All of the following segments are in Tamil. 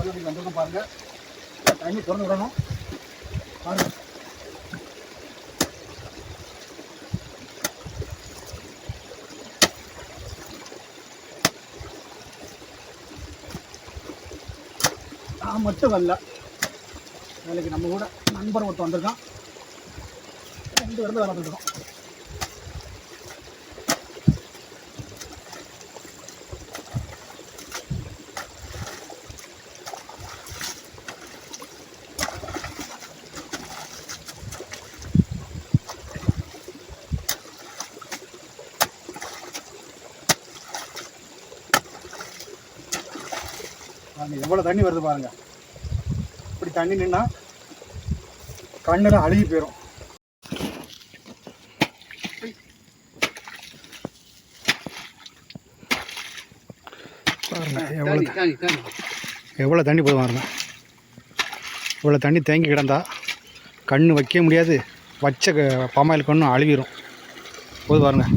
வந்துருக்கோம் பாருங்கள். தண்ணி திறந்து விடணும் பாருங்கள். நான் மட்டும் வரல, வேலைக்கு நம்ம கூட நண்பர் ஒருத்தர் வந்திருக்கான். 2 பேருந்து வேலை பார்த்துருக்கோம். எவ்வளோ தண்ணி வருது பாருங்க. இப்படி தண்ணி நின்னா கண்ணில் அழுகி போயிடும். பாருங்க எவ்வளோ தண்ணி போதும் பாருங்க. இவ்வளோ தண்ணி தேங்கி கிடந்தா கண் வைக்க முடியாது, வச்ச பாமாயில் கண்ணும் அழுவிடும். போது பாருங்க.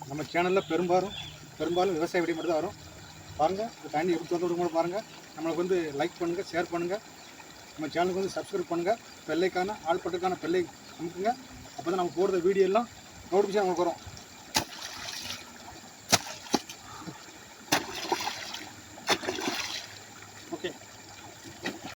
நம்ம சேனலில் பெரும்பாலும் விவசாய வீடியோ மட்டும் தான் வரும். பாருங்கள், இந்த தண்ணி எப்படி வந்து விடுங்க பாருங்கள். நம்மளுக்கு வந்து லைக் பண்ணுங்கள், ஷேர் பண்ணுங்கள். நம்ம சேனலுக்கு வந்து சப்ஸ்கிரைப் பண்ணுங்கள். பெல்லைக்கான ஆள் பட்டுக்கான பெல்லை அமுக்குங்க. அப்போ தான் நம்ம போடுற வீடியோ எல்லாம் நோட்டிஃபிகேஷன் உங்களுக்கு வரும்.